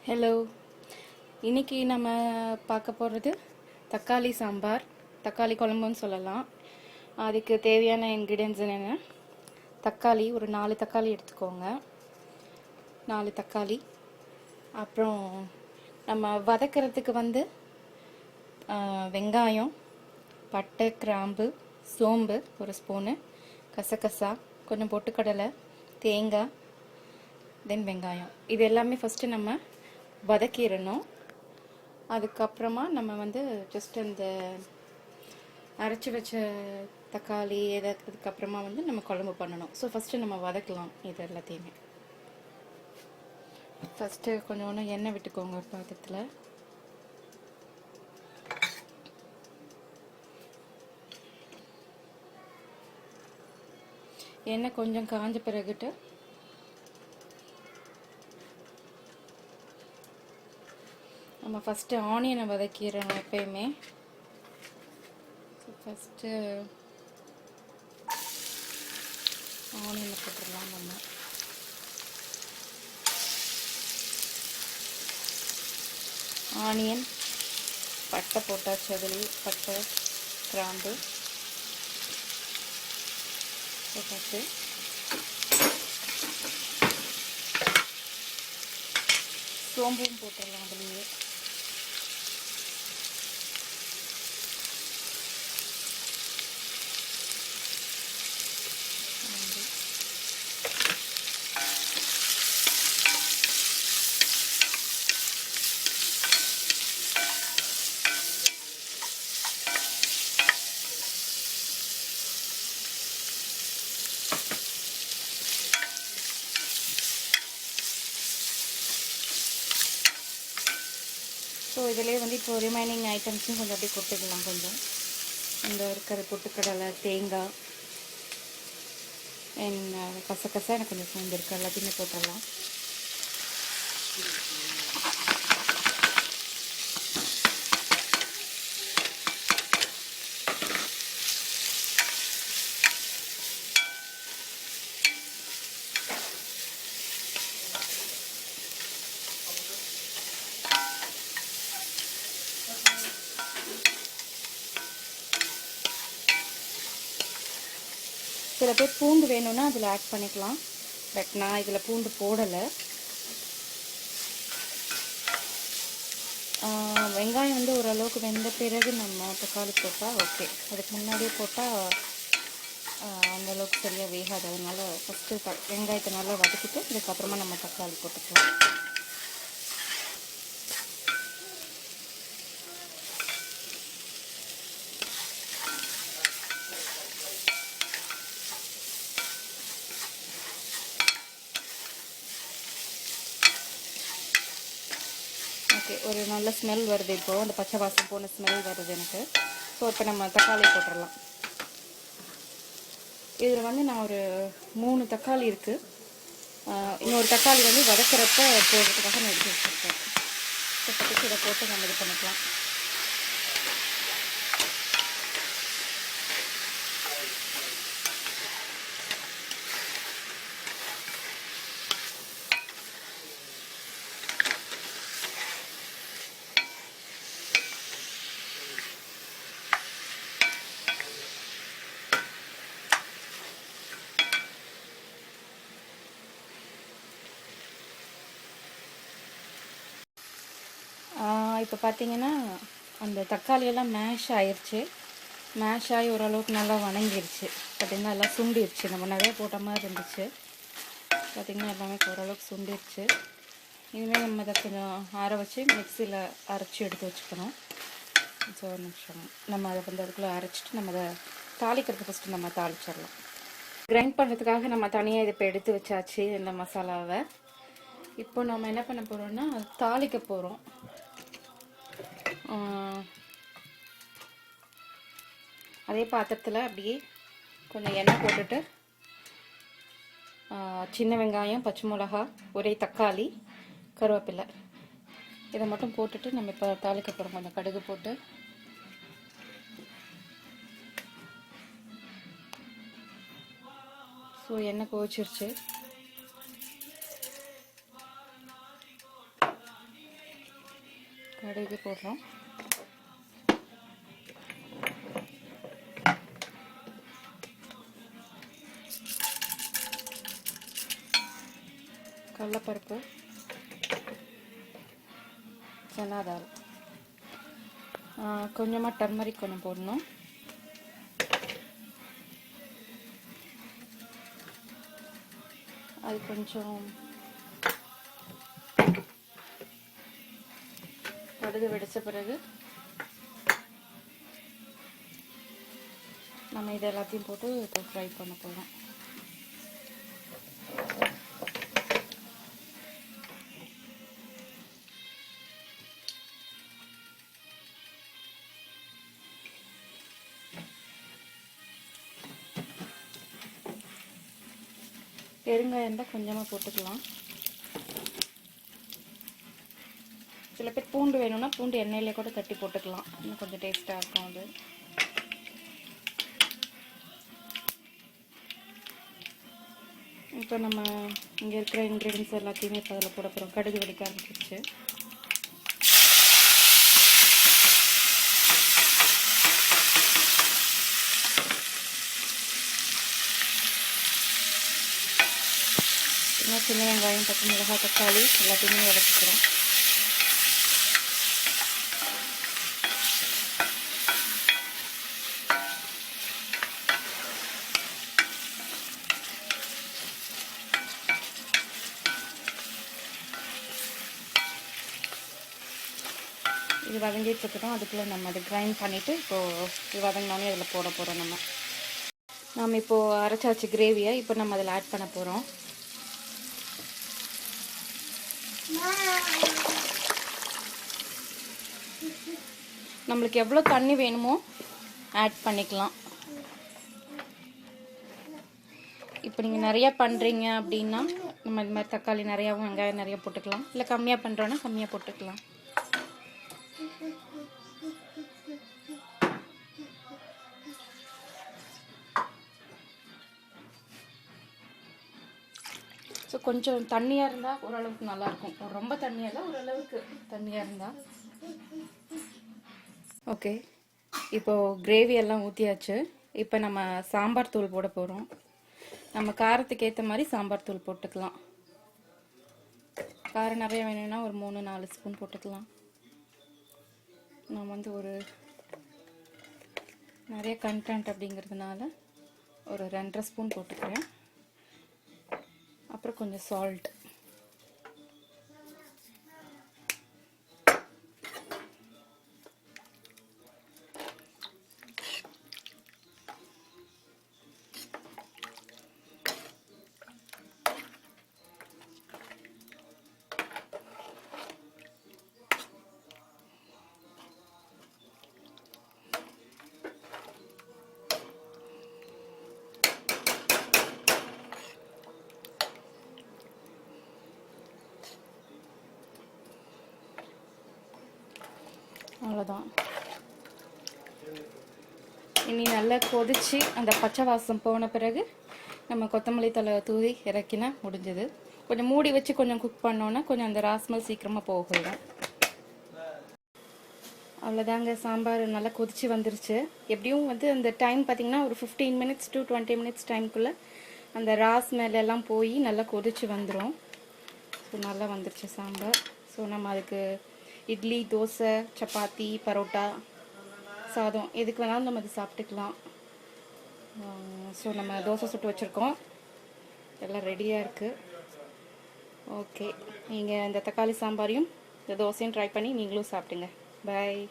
Hello. இன்றைக்கி நம்ம பார்க்க போகிறது தக்காளி சாம்பார், தக்காளி குழம்புன்னு சொல்லலாம். அதுக்கு தேவையான இன்க்ரீடியன்ஸ் என்னென்ன: தக்காளி ஒரு 4 தக்காளி எடுத்துக்கோங்க. 4 தக்காளி. அப்புறம் நம்ம வதக்கிறதுக்கு வெங்காயம், பட்டை, கிராம்பு, சோம்பு ஒரு ஸ்பூனு, கசகசா, கொஞ்சம் பொட்டுக்கடலை, தேங்காய், தென் வெங்காயம். இது எல்லாமே ஃபஸ்ட்டு நம்ம வதக்கிடணும். அதுக்கப்புறமா நம்ம ஜஸ்ட் அந்த அரைச்சி வச்ச தக்காளி அதுக்கப்புறமா நம்ம குழம்பு பண்ணணும். ஸோ ஃபஸ்ட்டு நம்ம வதக்கலாம் இது எல்லாத்தையுமே. ஃபஸ்ட்டு கொஞ்சம் எண்ணெய் விட்டுக்கோங்க ஒரு பாத்திரத்தில். எண்ணெய் கொஞ்சம் காஞ்ச பிறகுட்டு நம்ம ஃபஸ்ட்டு ஆனியனை வதக்கிடணும் எப்பயுமே. ஸோ ஃபஸ்ட்டு ஆனியனை போட்டுடலாம். நம்ம ஆனியன், பட்டை போட்டாச்சு, அதுலேயே பட்டை, கிராம்பு போட்டாச்சு. சோம்பும் போட்டுடலாம் அதுலேயே. ஸோ இதிலே இப்போ ரிமைனிங் ஐட்டம்ஸும் கொஞ்சம் அப்படியே கொட்டிக்கலாம். கொஞ்சம் இந்த இருக்கிற பொட்டுக்கடலை, தேங்காய், கசகசா, எனக்கு கொஞ்சம் சோம்பு இருக்குது, எல்லாத்தையுமே போட்டுடலாம். சில பேர் பூண்டு வேணும்னா அதில் ஆட் பண்ணிக்கலாம். பட் நான் இதில் பூண்டு போடலை. வெங்காயம் ஓரளவுக்கு வெந்த பிறகு நம்ம தக்காளி போட்டால் ஓகே. அதுக்கு முன்னாடியே போட்டால் அந்தளவுக்கு சரியாக வேகாது. அதனால் ஃபஸ்ட்டு வெங்காயத்தை நல்லா வதக்கிட்டு இதுக்கப்புறமா நம்ம தக்காளி போட்டுக்கலாம். ஓகே, ஒரு நல்ல ஸ்மெல் வருது. இப்போது அந்த பச்சை வாசம் போன ஸ்மெல் வருது எனக்கு. ஸோ இப்போ நம்ம தக்காளி போட்டுடலாம். இதில் நான் ஒரு 3 தக்காளி இருக்குது. இன்னொரு தக்காளி வதக்கிறப்ப போடுறதுக்காக நான் எடுத்து வச்சுருக்கேன். இப்போதைக்கு இதை போட்டு நம்ம இது பண்ணிக்கலாம். இப்போ பார்த்தீங்கன்னா அந்த தக்காளியெல்லாம் மேஷ் ஆயிடுச்சு. மேஷ் ஆகி ஓரளவுக்கு நல்லா வணங்கிடுச்சு. பார்த்திங்கன்னா எல்லாம் சுண்டிடுச்சு. நம்ம நிறைய போட்ட மாதிரி இருந்துச்சு. பார்த்திங்கன்னா எல்லாமே ஓரளவுக்கு சுண்டிடுச்சு. இனிமேல் நம்ம அதை கொஞ்சம் ஆற வச்சு மிக்சியில் அரைச்சி எடுத்து வச்சுக்கணும். ஸோ ஒரு நிமிஷம் நம்ம அதை அதுக்குள்ளே அரைச்சிட்டு நம்ம அதை தாளிக்கிறதுக்கு ஃபஸ்ட்டு நம்ம தாளிச்சிடலாம். கிரைண்ட் பண்ணுறதுக்காக நம்ம தனியாக இதை இப்போ எடுத்து வச்சாச்சு இந்த மசாலாவை. இப்போ நம்ம என்ன பண்ண போகிறோம்னா தாளிக்க போகிறோம். அதே பாத்திரத்தில் அப்படியே கொஞ்சம் எண்ணெய் போட்டுட்டு சின்ன வெங்காயம், பச்சை மிளகா, ஒரே தக்காளி, கருவேப்பிலை இதை மட்டும் போட்டுட்டு நம்ம இப்போ தாளிக்க போகிறோம். கொஞ்சம் கடுகு போட்டு ஸோ எண்ணெய் கொதிச்சிருச்சு. கடுகு போடுறோம். கடலைப்பருப்பு, சன்னா தால், கொஞ்சமாக டர்மரிக் கொஞ்சம் போடணும். அது கொஞ்சம் கடுகு வெடித்த பிறகு நம்ம இது எல்லாத்தையும் போட்டு இப்போ ஃப்ரை பண்ண போகிறோம். பெருங்காயம் இருந்தால் கொஞ்சமாக போட்டுக்கலாம். சில பேர் பூண்டு வேணும்னா பூண்டு எண்ணெயிலே கூட தட்டி போட்டுக்கலாம், இன்னும் கொஞ்சம் டேஸ்ட்டாக இருக்கும் அது. இப்போ நம்ம இங்கே இருக்கிற இன்க்ரீடியன்ஸ் எல்லாத்தையுமே இப்போ அதில் போட போகிறோம். கடுகு வெடிக்க ஆரம்பிச்சிருச்சு. சின்ன வெங்காயம், பச்சை மிளகாய், தக்காளி எல்லாத்தையுமே வதக்கிக்கிறோம். இது வதங்கிட்டு இருக்கட்டும். அதுக்குள்ளே நம்ம அதை கிரைண்ட் பண்ணிவிட்டு இப்போது இது வதங்கினோடனே அதில் போட போகிறோம். நம்ம இப்போது அரைச்சாச்சு கிரேவியை. இப்போ நம்ம அதில் ஆட் பண்ண போகிறோம். நம்மளுக்கு எவ்வளோ தண்ணி வேணுமோ ஆட் பண்ணிக்கலாம். இப்போ நீங்கள் நிறையா பண்ணுறீங்க அப்படின்னா நம்ம இது மாதிரி தக்காளி நிறையாவும் வெங்காயம் நிறையா போட்டுக்கலாம். இல்லை கம்மியாக பண்ணுறோன்னா கம்மியாக போட்டுக்கலாம். ஸோ கொஞ்சம் தண்ணியாக இருந்தால் ஓரளவுக்கு நல்லாயிருக்கும். ரொம்ப தண்ணியாக இல்லை, ஓரளவுக்கு தண்ணியாக இருந்தால் ஓகே. இப்போது கிரேவி எல்லாம் ஊற்றியாச்சு. இப்போ நம்ம சாம்பார் தூள் போட போகிறோம். நம்ம காரத்துக்கு ஏற்ற மாதிரி சாம்பார் தூள் போட்டுக்கலாம். காரம் நிறைய வேணும்னா ஒரு 3-4 ஸ்பூன் போட்டுக்கலாம். நான் வந்து ஒரு நிறைய கண்டென்ட் அப்படிங்கிறதுனால ஒரு 2.5 ஸ்பூன் போட்டுக்கிறேன். அப்புறம் கொஞ்சம் சால்ட். அவ்வளோதான். இனி நல்லா கொதிச்சு அந்த பச்சை வாசம் போன பிறகு நம்ம கொத்தமல்லி தழை தூவி இறக்கினா முடிஞ்சது. கொஞ்சம் மூடி வச்சு கொஞ்சம் குக் பண்ணோன்னா கொஞ்சம் அந்த ராஸ்மல் சீக்கிரமாக போகலாம். அவ்வளோதாங்க, சாம்பார் நல்லா கொதிச்சு வந்துருச்சு. எப்படியும் வந்து அந்த டைம் பார்த்திங்கன்னா ஒரு 15 மினிட்ஸ் to 20 மினிட்ஸ் டைம்குள்ளே அந்த ஸ்மெல் எல்லாம் போய் நல்லா கொதிச்சு வந்துடும். ஸோ நல்லா வந்துருச்சு சாம்பார். ஸோ நம்ம அதுக்கு இட்லி, தோசை, சப்பாத்தி, பரோட்டா, சாதம் எதுக்கு வேணாலும் நம்ம அது சாப்பிட்டுக்கலாம். ஸோ நம்ம தோசை சுட்டு வச்சுருக்கோம், எல்லாம் ரெடியாக இருக்குது. ஓகே, நீங்கள் இந்த தக்காளி சாம்பாரையும் இந்த தோசையும் ட்ரை பண்ணி நீங்களும் சாப்பிடுங்க. பாய்.